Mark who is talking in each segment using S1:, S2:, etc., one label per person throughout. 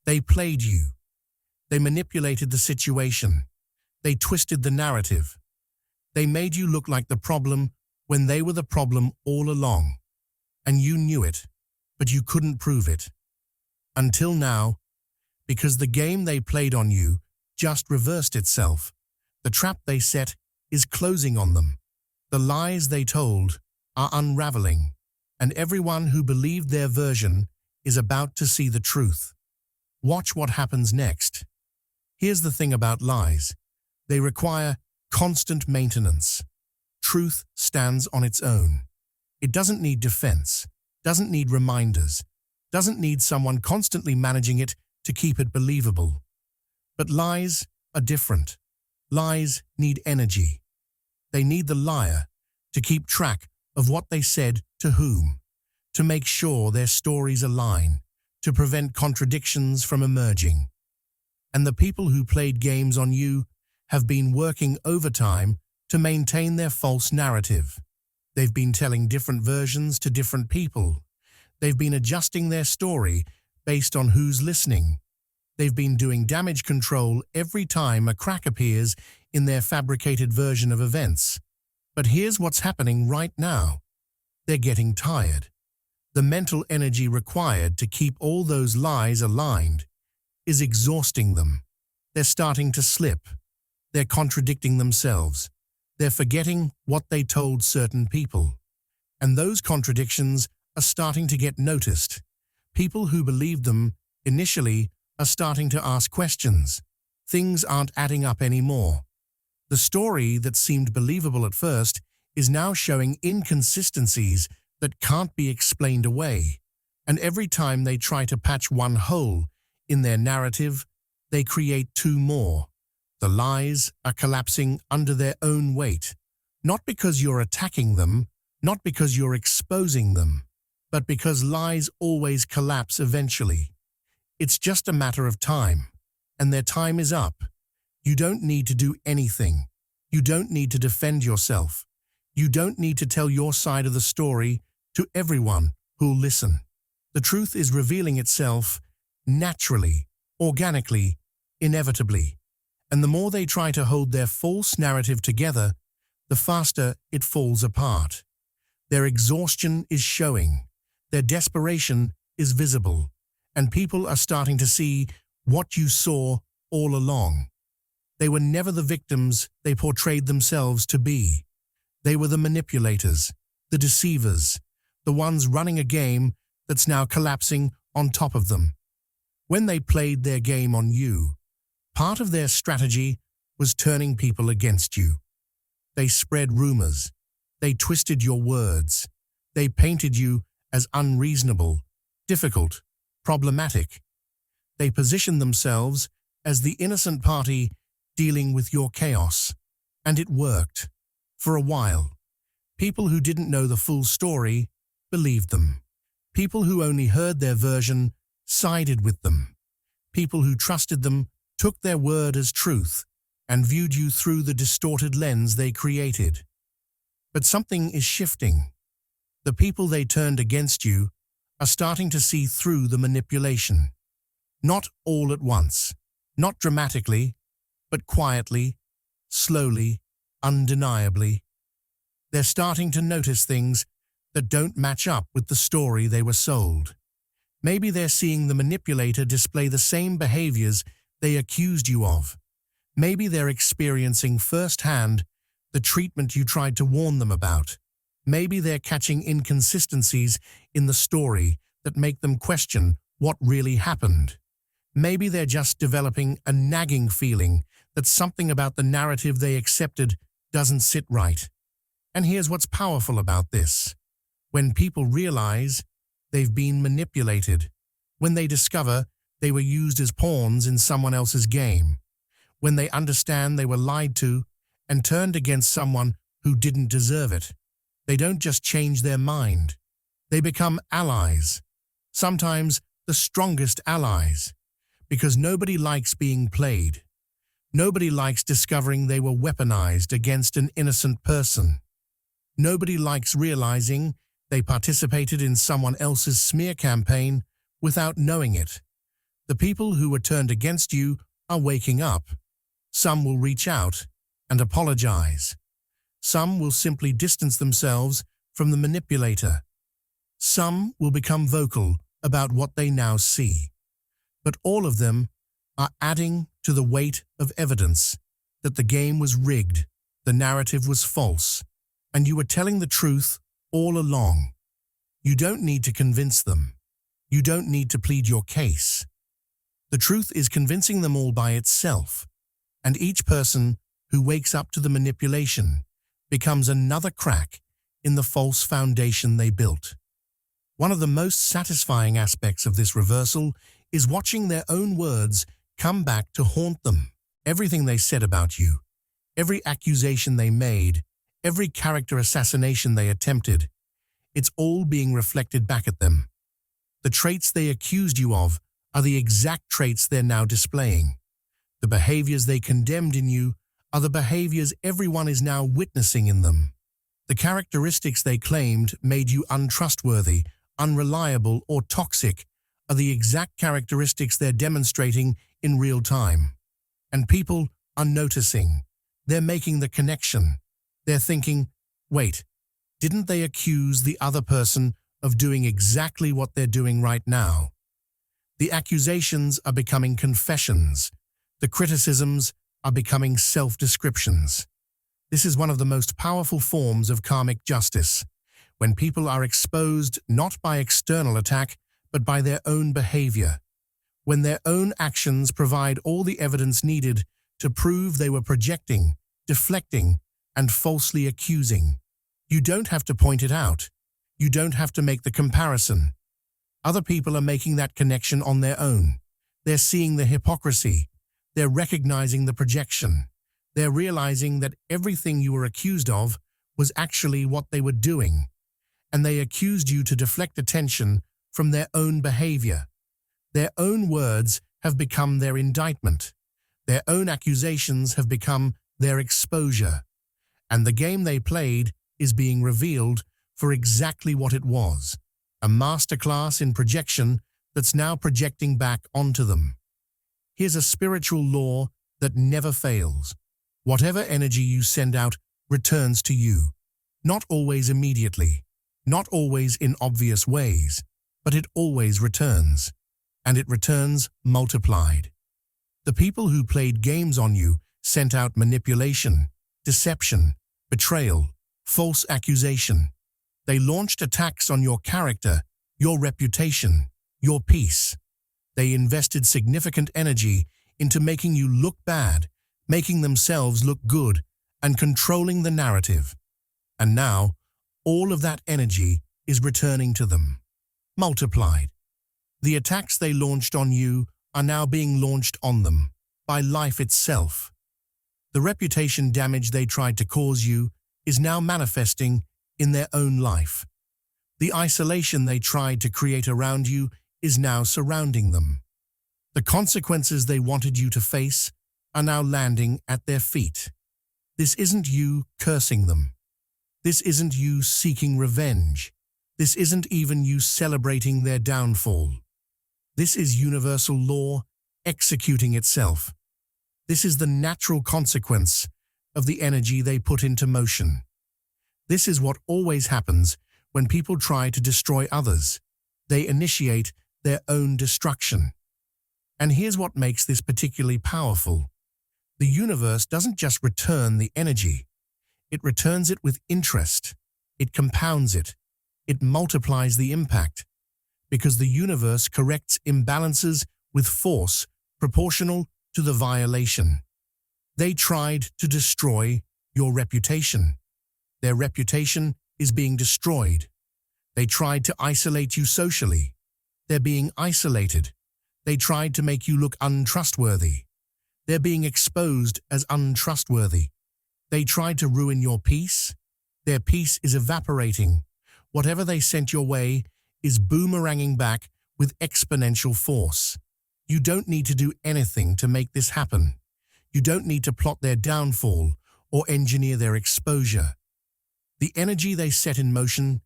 S1: They played you. They manipulated the situation. They twisted the narrative. They made you look like the problem when they were the problem all along. And you knew it, but you couldn't prove it. Until now, because the game they played on you just reversed itself. The trap they set is closing on them. The lies they told are unraveling, and everyone who believed their version is about to see the truth. Watch what happens next. Here's the thing about lies. They require constant maintenance. Truth stands on its own. It doesn't need defense, doesn't need reminders, doesn't need someone constantly managing it to keep it believable. But lies are different. Lies need energy. They need the liar to keep track of what they said to whom, to make sure their stories align, to prevent contradictions from emerging. And the people who played games on you have been working overtime to maintain their false narrative. They've been telling different versions to different people. They've been adjusting their story based on who's listening. They've been doing damage control every time a crack appears in their fabricated version of events. But here's what's happening right now. They're getting tired. The mental energy required to keep all those lies aligned is exhausting them. They're starting to slip. They're contradicting themselves. They're forgetting what they told certain people. And those contradictions are starting to get noticed. People who believed them initially are starting to ask questions. Things aren't adding up anymore. The story that seemed believable at first is now showing inconsistencies that can't be explained away. And every time they try to patch one hole in their narrative, they create two more. The lies are collapsing under their own weight, not because you're attacking them, not because you're exposing them, but because lies always collapse eventually. It's just a matter of time, and their time is up. You don't need to do anything. You don't need to defend yourself. You don't need to tell your side of the story to everyone who'll listen. The truth is revealing itself naturally, organically, inevitably. And the more they try to hold their false narrative together, the faster it falls apart. Their exhaustion is showing. Their desperation is visible. And people are starting to see what you saw all along. They were never the victims they portrayed themselves to be. They were the manipulators, the deceivers, the ones running a game that's now collapsing on top of them. When they played their game on you, part of their strategy was turning people against you. They spread rumors. They twisted your words. They painted you as unreasonable, difficult, problematic. They positioned themselves as the innocent party dealing with your chaos. And it worked. For a while. People who didn't know the full story believed them. People who only heard their version sided with them. People who trusted them took their word as truth and viewed you through the distorted lens they created. But something is shifting. The people they turned against you are starting to see through the manipulation. Not all at once, not dramatically, but quietly, slowly, undeniably. They're starting to notice things that don't match up with the story they were sold. Maybe they're seeing the manipulator display the same behaviors they accused you of. Maybe they're experiencing firsthand the treatment you tried to warn them about. Maybe they're catching inconsistencies in the story that make them question what really happened. Maybe they're just developing a nagging feeling that something about the narrative they accepted doesn't sit right. And here's what's powerful about this. When people realize they've been manipulated, when they discover they were used as pawns in someone else's game, when they understand they were lied to and turned against someone who didn't deserve it, they don't just change their mind. They become allies, sometimes the strongest allies, because nobody likes being played. Nobody likes discovering they were weaponized against an innocent person. Nobody likes realizing they participated in someone else's smear campaign without knowing it. The people who were turned against you are waking up. Some will reach out and apologize. Some will simply distance themselves from the manipulator. Some will become vocal about what they now see. But all of them are adding to the weight of evidence that the game was rigged, the narrative was false, and you were telling the truth all along. You don't need to convince them. You don't need to plead your case. The truth is convincing them all by itself, and each person who wakes up to the manipulation becomes another crack in the false foundation they built. One of the most satisfying aspects of this reversal is watching their own words come back to haunt them. Everything they said about you, every accusation they made, every character assassination they attempted, it's all being reflected back at them. The traits they accused you of are the exact traits they're now displaying. The behaviors they condemned in you are the behaviors everyone is now witnessing in them. The characteristics they claimed made you untrustworthy, unreliable, or toxic are the exact characteristics they're demonstrating in real time. And people are noticing. They're making the connection. They're thinking, wait, didn't they accuse the other person of doing exactly what they're doing right now? The accusations are becoming confessions. The criticisms are becoming self-descriptions. This is one of the most powerful forms of karmic justice, when people are exposed not by external attack, but by their own behavior. When their own actions provide all the evidence needed to prove they were projecting, deflecting, and falsely accusing. You don't have to point it out. You don't have to make the comparison. Other people are making that connection on their own. They're seeing the hypocrisy. They're recognizing the projection. They're realizing that everything you were accused of was actually what they were doing. And they accused you to deflect attention from their own behavior. Their own words have become their indictment. Their own accusations have become their exposure. And the game they played is being revealed for exactly what it was, a masterclass in projection that's now projecting back onto them. Here's a spiritual law that never fails. Whatever energy you send out returns to you, not always immediately, not always in obvious ways, but it always returns, and it returns multiplied. The people who played games on you sent out manipulation, deception, betrayal, false accusation. They launched attacks on your character, your reputation, your peace. They invested significant energy into making you look bad, making themselves look good, and controlling the narrative. And now, all of that energy is returning to them, multiplied. The attacks they launched on you are now being launched on them by life itself. The reputation damage they tried to cause you is now manifesting in their own life. The isolation they tried to create around you is now surrounding them. The consequences they wanted you to face are now landing at their feet. This isn't you cursing them. This isn't you seeking revenge. This isn't even you celebrating their downfall. This is universal law executing itself. This is the natural consequence of the energy they put into motion. This is what always happens when people try to destroy others. They initiate their own destruction. And here's what makes this particularly powerful. The universe doesn't just return the energy. It returns it with interest. It compounds it. It multiplies the impact. Because the universe corrects imbalances with force proportional to the violation. They tried to destroy your reputation. Their reputation is being destroyed. They tried to isolate you socially. They're being isolated. They tried to make you look untrustworthy. They're being exposed as untrustworthy. They tried to ruin your peace. Their peace is evaporating. Whatever they sent your way is boomeranging back with exponential force. You don't need to do anything to make this happen. You don't need to plot their downfall or engineer their exposure. The energy they set in motion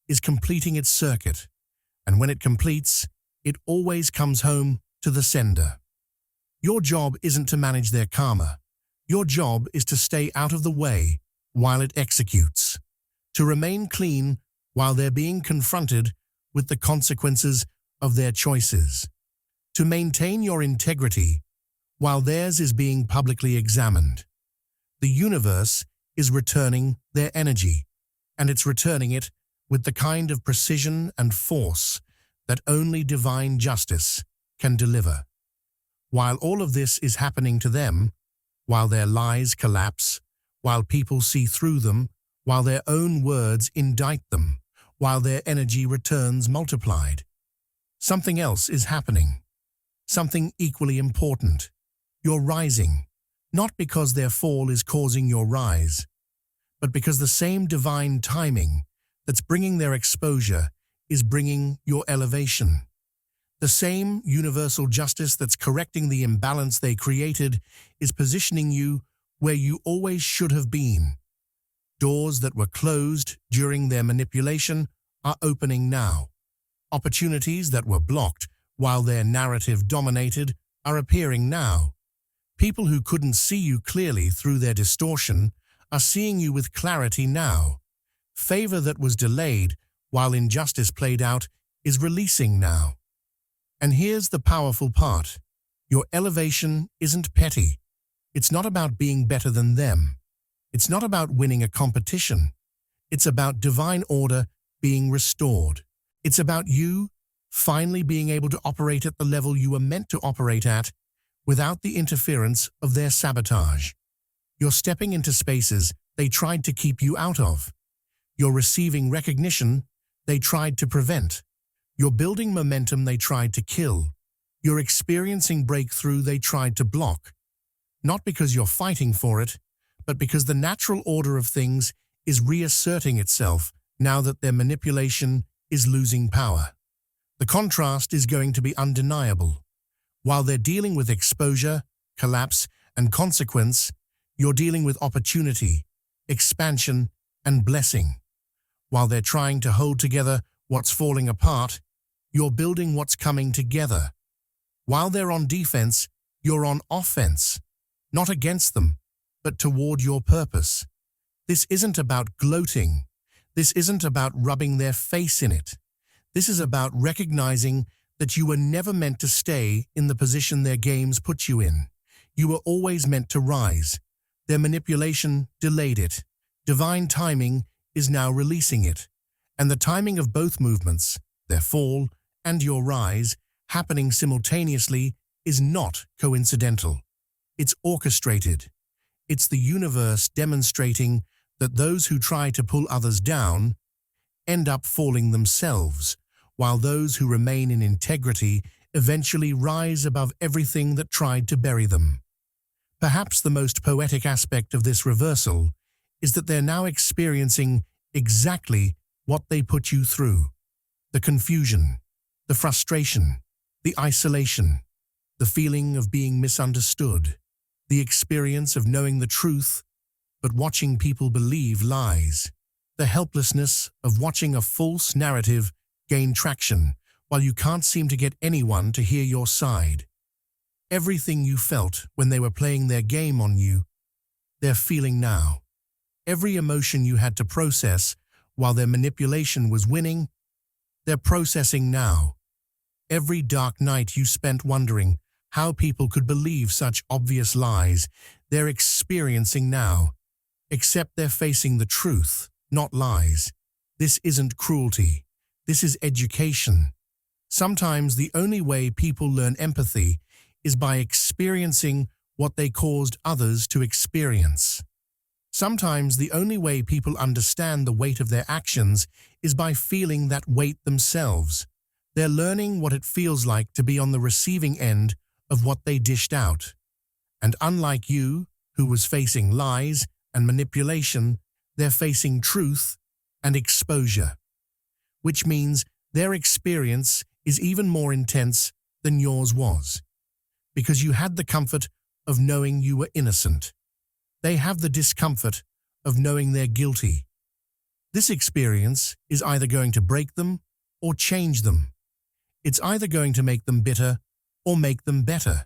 S1: is completing its circuit, and when it completes, it always comes home to the sender. Your job isn't to manage their karma. Your job is to stay out of the way while it executes, to remain clean while they're being confronted with the consequences of their choices, to maintain your integrity while theirs is being publicly examined. The universe is returning their energy, and it's returning it with the kind of precision and force that only divine justice can deliver. While all of this is happening to them, while their lies collapse, while people see through them, while their own words indict them, while their energy returns multiplied, something else is happening. Something equally important. You're rising, not because their fall is causing your rise, but because the same divine timing that's bringing their exposure is bringing your elevation. The same universal justice that's correcting the imbalance they created is positioning you where you always should have been. Doors that were closed during their manipulation are opening now. Opportunities that were blocked while their narrative dominated are appearing now. People who couldn't see you clearly through their distortion are seeing you with clarity now. Favor that was delayed while injustice played out is releasing now. And here's the powerful part. Your elevation isn't petty. It's not about being better than them. It's not about winning a competition. It's about divine order being restored. It's about you finally being able to operate at the level you were meant to operate at without the interference of their sabotage. You're stepping into spaces they tried to keep you out of. You're receiving recognition they tried to prevent. You're building momentum they tried to kill. You're experiencing breakthrough they tried to block. Not because you're fighting for it, but because the natural order of things is reasserting itself now that their manipulation is losing power. The contrast is going to be undeniable. While they're dealing with exposure, collapse, and consequence, you're dealing with opportunity, expansion, and blessing. While they're trying to hold together what's falling apart, you're building what's coming together. While they're on defense, you're on offense. Not against them, but toward your purpose. This isn't about gloating. This isn't about rubbing their face in it. This is about recognizing that you were never meant to stay in the position their games put you in. You were always meant to rise. Their manipulation delayed it. Divine timing is now releasing it. And the timing of both movements, their fall and your rise, happening simultaneously is not coincidental. It's orchestrated. It's the universe demonstrating that those who try to pull others down end up falling themselves, while those who remain in integrity eventually rise above everything that tried to bury them. Perhaps the most poetic aspect of this reversal is that they're now experiencing exactly what they put you through. The confusion, the frustration, the isolation, the feeling of being misunderstood, the experience of knowing the truth but watching people believe lies, the helplessness of watching a false narrative gain traction while you can't seem to get anyone to hear your side. Everything you felt when they were playing their game on you, they're feeling now. Every emotion you had to process while their manipulation was winning, they're processing now. Every dark night you spent wondering how people could believe such obvious lies, they're experiencing now. Except they're facing the truth, not lies. This isn't cruelty. This is education. Sometimes the only way people learn empathy is by experiencing what they caused others to experience. Sometimes the only way people understand the weight of their actions is by feeling that weight themselves. They're learning what it feels like to be on the receiving end of what they dished out. And unlike you, who was facing lies and manipulation, they're facing truth and exposure. Which means their experience is even more intense than yours was. Because you had the comfort of knowing you were innocent. They have the discomfort of knowing they're guilty. This experience is either going to break them or change them. It's either going to make them bitter or make them better.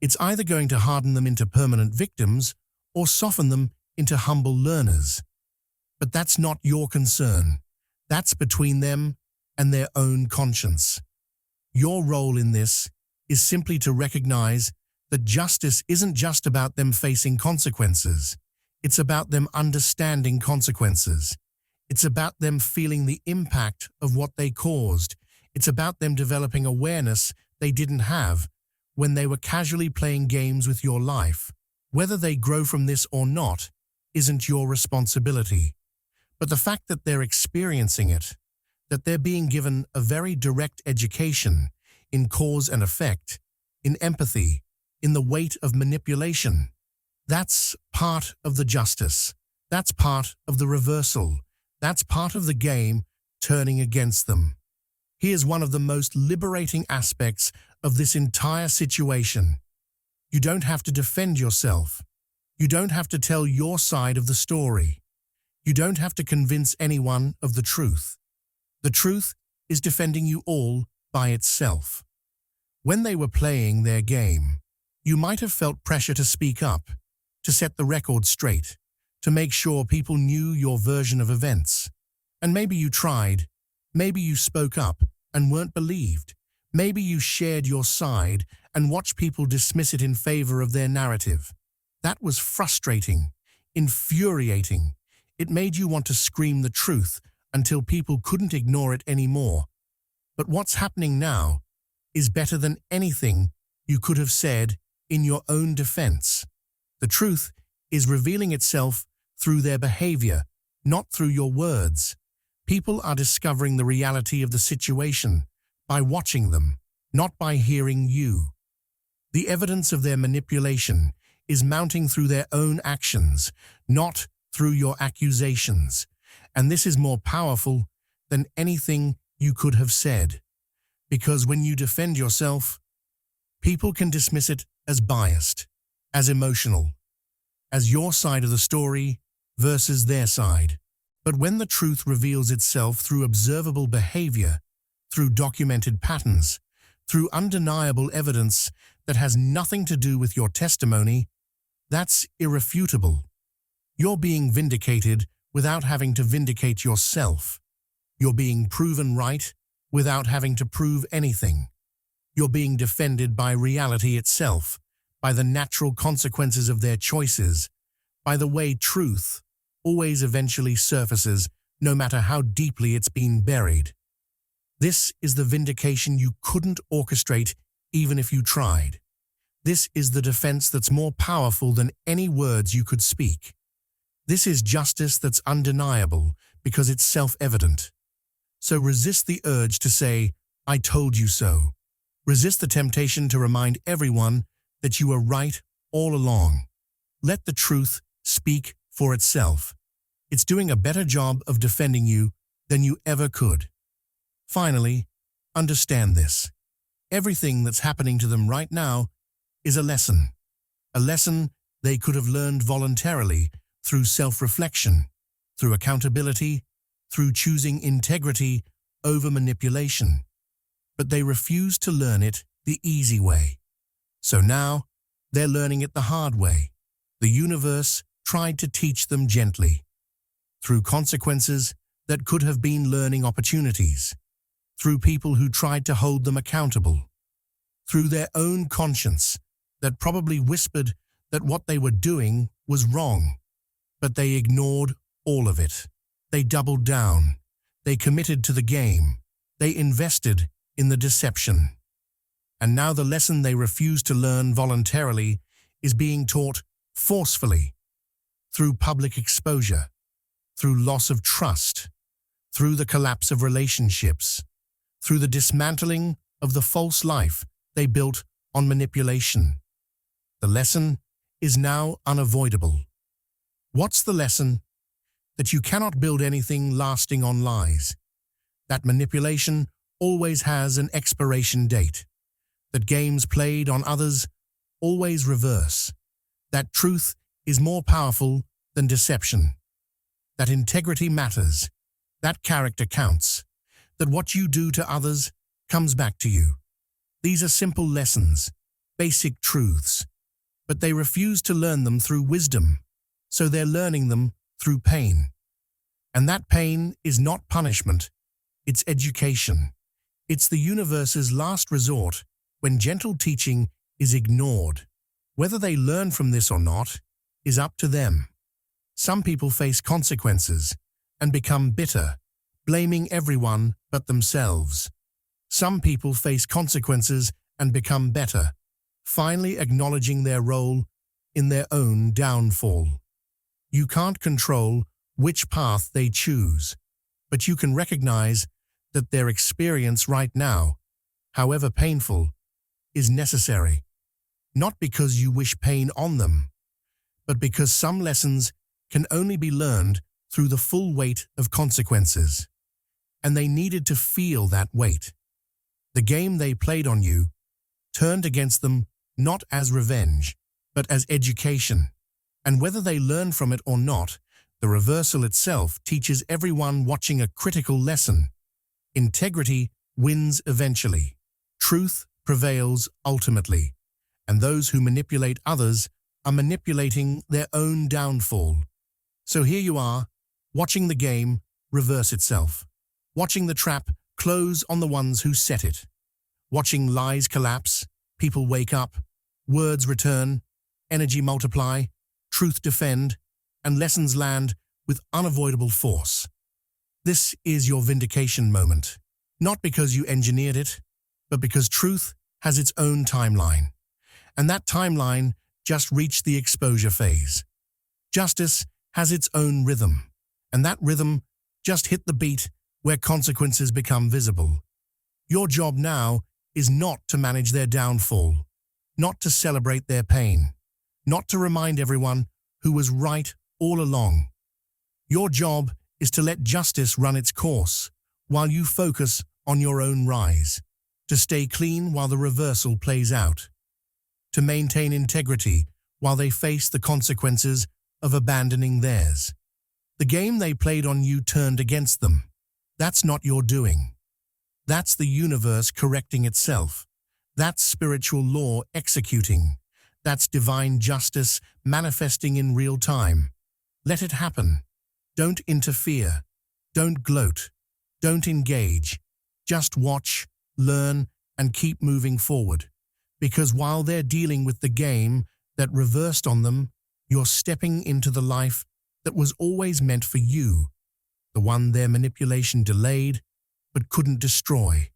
S1: It's either going to harden them into permanent victims or soften them into humble learners. But that's not your concern. That's between them and their own conscience. Your role in this is simply to recognize that justice isn't just about them facing consequences. It's about them understanding consequences. It's about them feeling the impact of what they caused. It's about them developing awareness they didn't have when they were casually playing games with your life. Whether they grow from this or not isn't your responsibility. But the fact that they're experiencing it, that they're being given a very direct education in cause and effect, in empathy, in the weight of manipulation, that's part of the justice. That's part of the reversal. That's part of the game turning against them. Here's one of the most liberating aspects of this entire situation. You don't have to defend yourself. You don't have to tell your side of the story. You don't have to convince anyone of the truth. The truth is defending you all by itself. When they were playing their game, you might have felt pressure to speak up, to set the record straight, to make sure people knew your version of events. And maybe you tried. Maybe you spoke up and weren't believed. Maybe you shared your side and watched people dismiss it in favor of their narrative. That was frustrating, infuriating. It made you want to scream the truth until people couldn't ignore it anymore. But what's happening now is better than anything you could have said in your own defense. The truth is revealing itself through their behavior, not through your words. People are discovering the reality of the situation by watching them, not by hearing you. The evidence of their manipulation is mounting through their own actions, not through your accusations. And this is more powerful than anything you could have said. Because when you defend yourself, people can dismiss it as biased, as emotional, as your side of the story versus their side. But when the truth reveals itself through observable behavior, through documented patterns, through undeniable evidence that has nothing to do with your testimony, that's irrefutable. You're being vindicated without having to vindicate yourself. You're being proven right without having to prove anything. You're being defended by reality itself, by the natural consequences of their choices, by the way truth always eventually surfaces, no matter how deeply it's been buried. This is the vindication you couldn't orchestrate even if you tried. This is the defense that's more powerful than any words you could speak. This is justice that's undeniable because it's self-evident. So resist the urge to say, "I told you so." Resist the temptation to remind everyone that you were right all along. Let the truth speak for itself. It's doing a better job of defending you than you ever could. Finally, understand this. Everything that's happening to them right now is a lesson. A lesson they could have learned voluntarily through self-reflection, through accountability, through choosing integrity over manipulation. But they refused to learn it the easy way. So now, they're learning it the hard way. The universe tried to teach them gently, through consequences that could have been learning opportunities, through people who tried to hold them accountable, through their own conscience that probably whispered that what they were doing was wrong. But they ignored all of it. They doubled down. They committed to the game. They invested in the deception. And now the lesson they refused to learn voluntarily is being taught forcefully, through public exposure, through loss of trust, through the collapse of relationships, through the dismantling of the false life they built on manipulation. The lesson is now unavoidable. What's the lesson? That you cannot build anything lasting on lies. That manipulation always has an expiration date. That games played on others always reverse. That truth is more powerful than deception. That integrity matters. That character counts. That what you do to others comes back to you. These are simple lessons, basic truths, but they refuse to learn them through wisdom, so they're learning them through pain. And that pain is not punishment, it's education. It's the universe's last resort when gentle teaching is ignored. Whether they learn from this or not is up to them. Some people face consequences and become bitter, blaming everyone but themselves. Some people face consequences and become better, finally acknowledging their role in their own downfall. You can't control which path they choose, but you can recognize that their experience right now, however painful, is necessary. Not because you wish pain on them, but because some lessons can only be learned through the full weight of consequences. And they needed to feel that weight. The game they played on you turned against them not as revenge, but as education. And whether they learn from it or not, the reversal itself teaches everyone watching a critical lesson. Integrity wins eventually. Truth prevails ultimately. And those who manipulate others are manipulating their own downfall. So here you are, watching the game reverse itself. Watching the trap close on the ones who set it. Watching lies collapse, people wake up, words return, energy multiply, truth defend, and lessons land with unavoidable force. This is your vindication moment, not because you engineered it, but because truth has its own timeline. And that timeline just reached the exposure phase. Justice has its own rhythm, and that rhythm just hit the beat where consequences become visible. Your job now is not to manage their downfall, not to celebrate their pain, not to remind everyone who was right all along. Your job is to let justice run its course while you focus on your own rise, to stay clean while the reversal plays out, to maintain integrity while they face the consequences of abandoning theirs. The game they played on you turned against them. That's not your doing. That's the universe correcting itself. That's spiritual law executing. That's divine justice manifesting in real time. Let it happen. Don't interfere. Don't gloat. Don't engage. Just watch, learn, and keep moving forward. Because while they're dealing with the game that reversed on them, you're stepping into the life that was always meant for you, the one their manipulation delayed but couldn't destroy.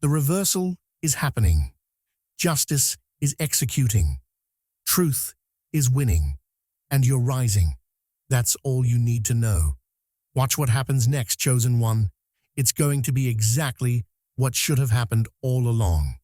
S1: The reversal is happening. Justice is executing. Truth is winning. And you're rising. That's all you need to know. Watch what happens next, chosen one. It's going to be exactly what should have happened all along.